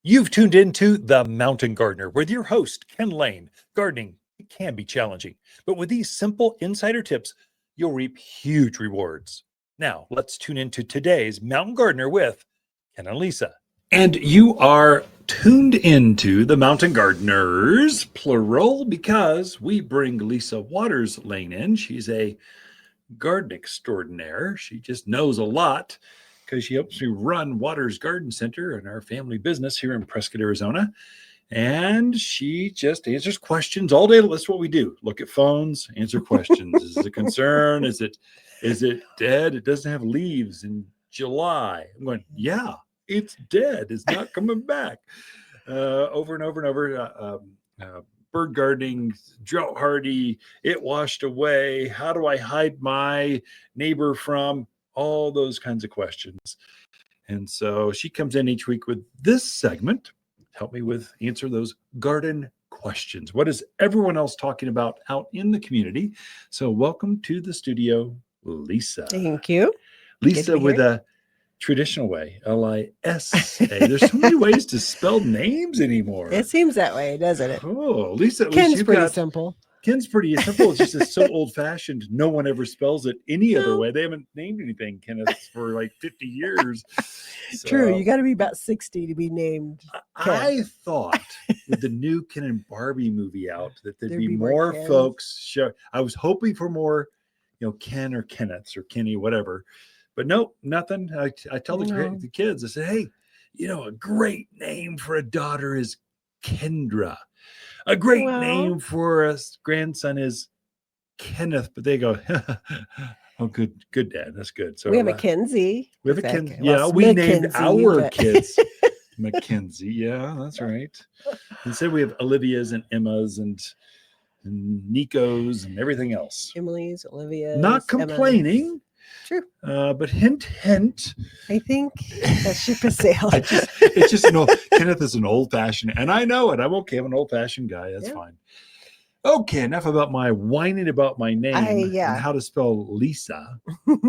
You've tuned into The Mountain Gardener with your host, Ken Lain. Gardening it can be challenging, but with these simple insider tips, you'll reap huge rewards. Now, let's tune into today's Mountain Gardener with Ken and Lisa. And you are tuned into The Mountain Gardeners, plural, because we bring Lisa Waters-Lain in. She's a garden extraordinaire. She just knows a lot because she helps me run Waters Garden Center and our family business here in Prescott, Arizona. And she just answers questions all day. That's what we do. Look at phones, answer questions. Is it a concern? Is it dead? It doesn't have leaves in July. I'm going, yeah, it's dead. It's not coming back. Over and over and over. Bird gardening, drought hardy, it washed away. How do I hide my neighbor from? All those kinds of questions. And so she comes in each week with this segment, help me with answer those garden questions. What is everyone else talking about out in the community? So welcome to the studio, Lisa. Thank you. Lisa with a traditional way, Lisa. There's so many ways to spell names anymore. It seems that way, doesn't it? Oh, Lisa, at Ken's pretty simple. Ken's pretty simple. It's just it's so old-fashioned. No one ever spells it any other way. They haven't named anything, Kenneth, for like 50 years. So, true. You got to be about 60 to be named Ken. I thought with the new Ken and Barbie movie out that there'd be more folks. I was hoping for more, Ken or Kenneths or Kenny, whatever. But nope, nothing. I tell the kids, I say, hey, a great name for a daughter is Kendra. A great name for a grandson is Kenneth, but they go, oh, good, Dad. That's good. So we have a Kenzie. We have a Kenzie. Yeah, we named our kids Mackenzie. Yeah, that's right. Instead, we have Olivia's and Emma's and Nico's and everything else. Emily's, Olivia's. Not complaining. Emma's. True. But hint. I think that ship has sailed. It's just Kenneth is an old-fashioned, and I know it. I'm okay. I'm an old-fashioned guy. That's fine. Okay, enough about my whining about my name and how to spell Lisa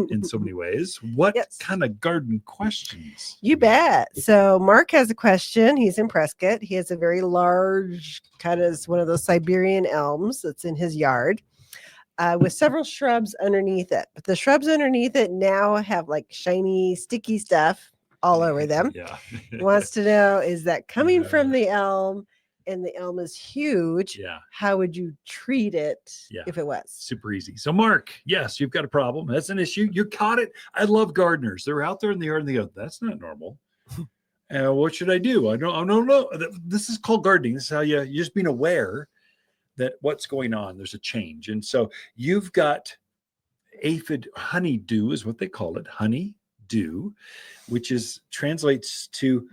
in so many ways. What kind of garden questions? You bet. So Mark has a question. He's in Prescott. He has a very large, kind of one of those Siberian elms that's in his yard. With several shrubs underneath it. But the shrubs underneath it now have like shiny, sticky stuff all over them. Yeah. Wants to know, is that coming from the elm? And the elm is huge. Yeah. How would you treat it if it was? Super easy. So Mark, yes, you've got a problem. That's an issue. You caught it. I love gardeners. They're out there in the yard and they go, that's not normal. What should I do? I don't know. This is called gardening. This is how you just being aware that what's going on, there's a change. And so you've got aphid honeydew is what they call it, honeydew, which translates to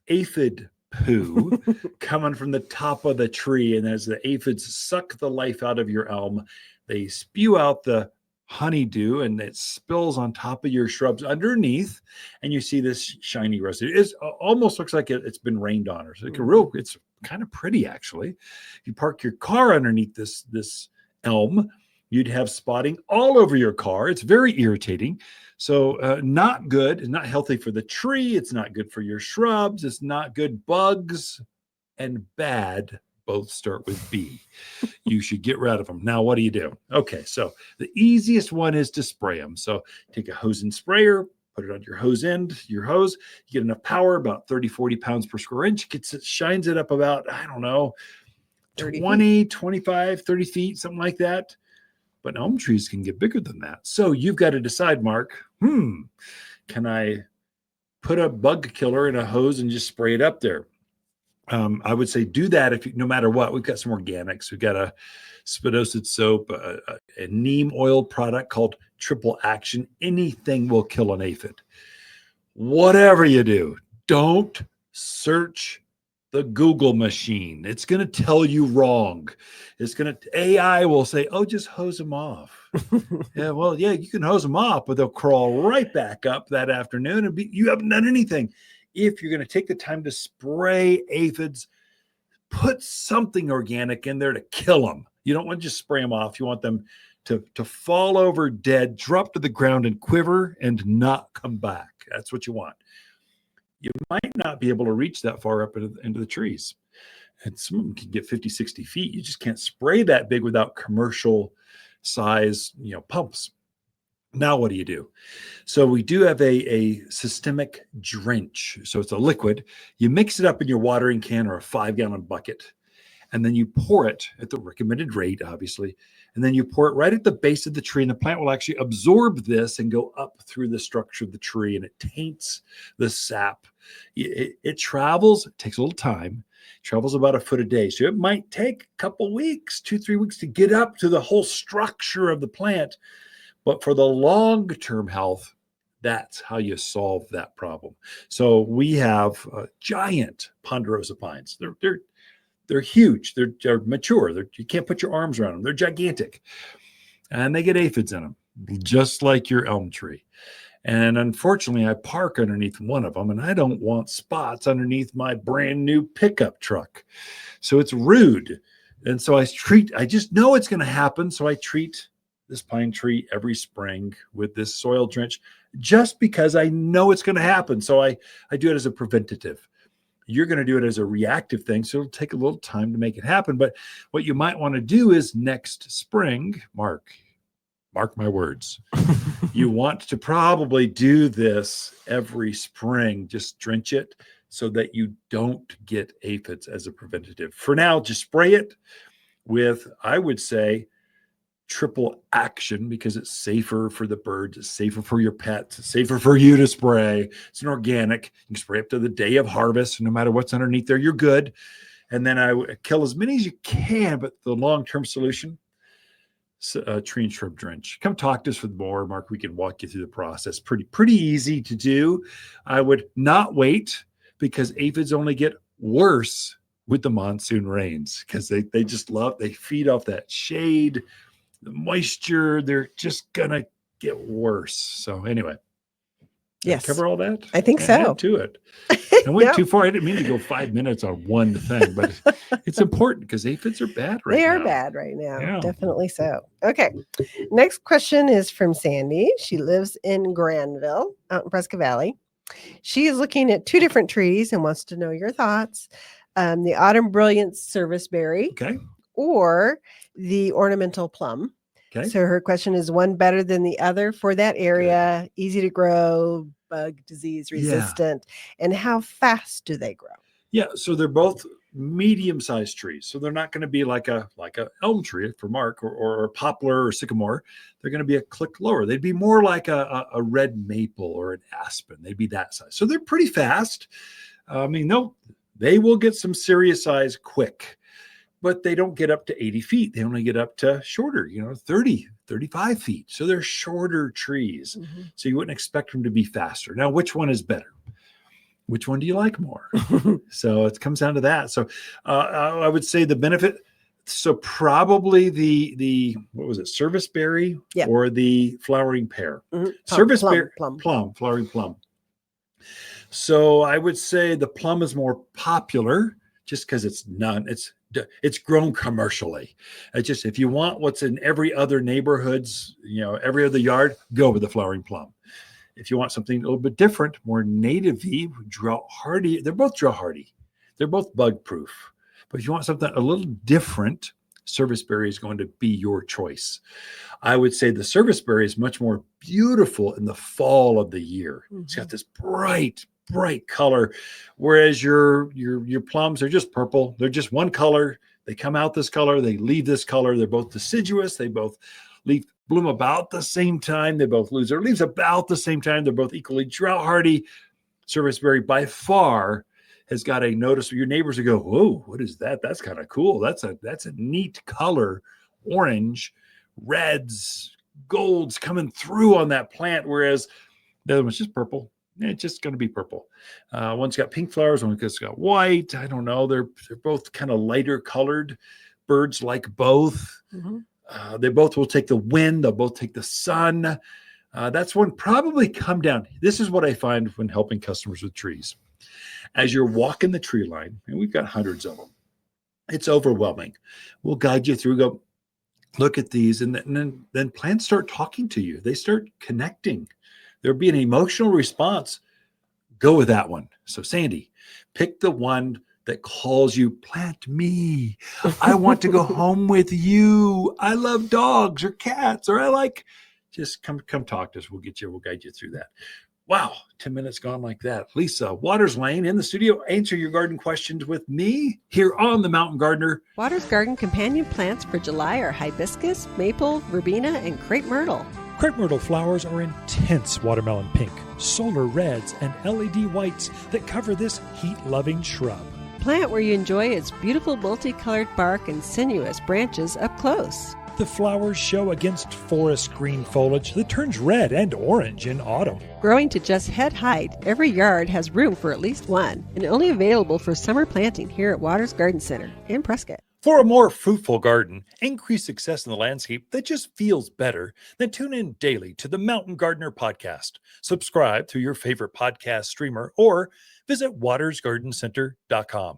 aphid poo coming from the top of the tree. And as the aphids suck the life out of your elm, they spew out the honeydew and it spills on top of your shrubs underneath. And you see this shiny residue. It almost looks like it's been rained on. Or it's kind of pretty, actually. If you park your car underneath this elm, you'd have spotting all over your car. It's very irritating. So not good. It's not healthy for the tree. It's not good for your shrubs. It's not good. Bugs and bad both start with B. You should get rid of them. Now, what do you do? Okay, so the easiest one is to spray them. So take a hose and sprayer, put it on your hose end, your hose. You get enough power, about 30, 40 pounds per square inch. Shines it up about, 20, 25, 30 feet, something like that. But elm trees can get bigger than that. So you've got to decide, Mark, can I put a bug killer in a hose and just spray it up there? I would say do that no matter what. We've got some organics. We've got a spinosad soap, a neem oil product called Triple Action. Anything will kill an aphid. Whatever you do, don't search the Google machine. It's going to tell you wrong. AI will say, oh, just hose them off. You can hose them off, but they'll crawl right back up that afternoon and you haven't done anything. If you're going to take the time to spray aphids, put something organic in there to kill them. You don't want to just spray them off. You want them to fall over dead, drop to the ground and quiver and not come back. That's what you want. you might not be able to reach that far up into the trees. And some of them can get 50, 60 feet. You just can't spray that big without commercial size, pumps. Now, what do you do? So we do have a systemic drench. So it's a liquid. You mix it up in your watering can or a 5-gallon bucket, and then you pour it at the recommended rate, obviously. And then you pour it right at the base of the tree, and the plant will actually absorb this and go up through the structure of the tree, and it taints the sap. It travels, it takes a little time, travels about a foot a day. So it might take a couple weeks, 2-3 weeks to get up to the whole structure of the plant. But for the long-term health, that's how you solve that problem. So we have giant ponderosa pines. They're huge. They're mature. You can't put your arms around them. They're gigantic. And they get aphids in them, just like your elm tree. And unfortunately, I park underneath one of them, and I don't want spots underneath my brand new pickup truck. So it's rude. And so I just know it's going to happen. So I treat this pine tree every spring with this soil drench, just because I know it's going to happen. So I do it as a preventative. You're going to do it as a reactive thing. So it'll take a little time to make it happen. But what you might want to do is next spring, mark my words, you want to probably do this every spring. Just drench it so that you don't get aphids as a preventative. For now, just spray it with, I would say, triple action, because it's safer for the birds, it's safer for your pets, it's safer for you to spray. It's an organic. You can spray up to the day of harvest. No matter what's underneath there, you're good. And then I kill as many as you can, but the long-term solution, tree and shrub drench. Come talk to us with more, Mark. We can walk you through the process. Pretty easy to do. I would not wait, because aphids only get worse with the monsoon rains, because they feed off that shade, the moisture. They're just gonna get worse. So anyway, yes, cover all that. I think so. Add to it. I went too far. I didn't mean to go 5 minutes on one thing, but it's important because aphids are bad right now. They are bad right now. Yeah. Definitely so. Okay. Next question is from Sandy. She lives in Granville, out in Prescott Valley. She is looking at 2 different trees and wants to know your thoughts. The Autumn Brilliance Serviceberry, Okay. or the Ornamental Plum. Okay. So her question is, one better than the other for that area, easy to grow, bug disease resistant, and how fast do they grow? Yeah, so they're both medium-sized trees. So they're not going to be like a elm tree for Mark, or a poplar or sycamore. They're going to be a click lower. They'd be more like a red maple or an aspen. They'd be that size. So they're pretty fast. I mean, they will get some serious size quick, but they don't get up to 80 feet. They only get up to shorter, 30, 35 feet. So they're shorter trees. Mm-hmm. So you wouldn't expect them to be faster. Now, which one is better? Which one do you like more? So it comes down to that. So I would say the benefit. So probably the what was it? Serviceberry, or the flowering pear. Mm-hmm. Serviceberry, flowering plum. So I would say the plum is more popular, just because it's grown commercially. It's just, if you want what's in every other neighborhood's, every other yard, go with the flowering plum. If you want something a little bit different, more native-y, drought hardy, they're both drought hardy. They're both bug proof. But if you want something a little different, serviceberry is going to be your choice. I would say the serviceberry is much more beautiful in the fall of the year. Mm-hmm. It's got this bright color, whereas your plums are just purple. They're just one color. They come out this color, they leave this color. They're both deciduous. They both bloom about the same time. They both lose their leaves about the same time. They're both equally drought hardy. Serviceberry by far has got a notice. Your neighbors will go, "Whoa, what is that? That's kind of cool. That's a neat color. Orange, reds, golds coming through on that plant." Whereas the other one's just purple. It's just going to be purple. One's got pink flowers. One's got white. I don't know. They're both kind of lighter colored. Birds like both. Mm-hmm. They both will take the wind. They'll both take the sun. That's one probably come down. This is what I find when helping customers with trees. As you're walking the tree line, and we've got hundreds of them, it's overwhelming. We'll guide you through, go, look at these, and then plants start talking to you. They start connecting. There'll be an emotional response Go with that one. So Sandy, pick the one that calls you plant me. I want to go home with you. I love dogs or cats, or I like, just come talk to us. We'll guide you through that. Wow, 10 minutes gone like that. Lisa, Waters Lain in the studio. Answer your garden questions with me here on The Mountain Gardener. Waters Garden companion plants for July are hibiscus, maple, verbena, and crepe myrtle. Crepe myrtle flowers are intense watermelon pink, solar reds, and LED whites that cover this heat-loving shrub. Plant where you enjoy its beautiful multicolored bark and sinuous branches up close. The flowers show against forest green foliage that turns red and orange in autumn. Growing to just head height, every yard has room for at least one, and only available for summer planting here at Waters Garden Center in Prescott. For a more fruitful garden, increased success in the landscape that just feels better, then tune in daily to the Mountain Gardener podcast. Subscribe through your favorite podcast streamer or visit watersgardencenter.com.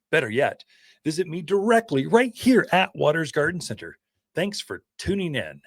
Better yet, visit me directly right here at Waters Garden Center. Thanks for tuning in.